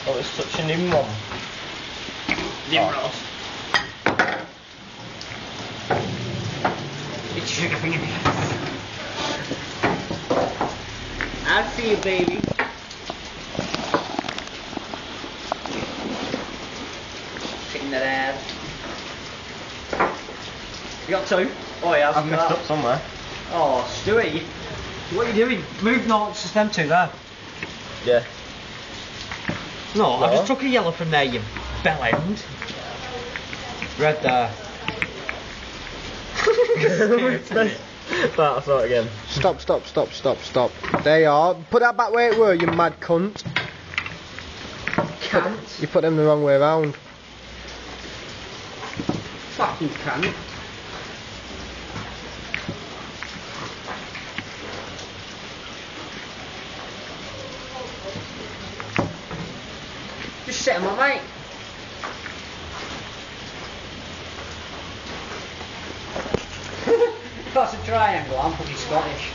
Oh, it's such a nim one. Nimrod. It's sugar finger. I'll see you, baby. Sitting there. You got two? Oh yeah, I've messed up somewhere. Oh, Stewie, what are you doing? Move not just them two there. Yeah. No, I just took a yellow from there, you bell end. Red there. Right, I'll start again. Stop. There you are. Put that back where it were, you mad cunt. Cunt. You put them the wrong way around. Fucking cunt. Just set them up, mate. If that's a triangle, I'm fucking Scottish.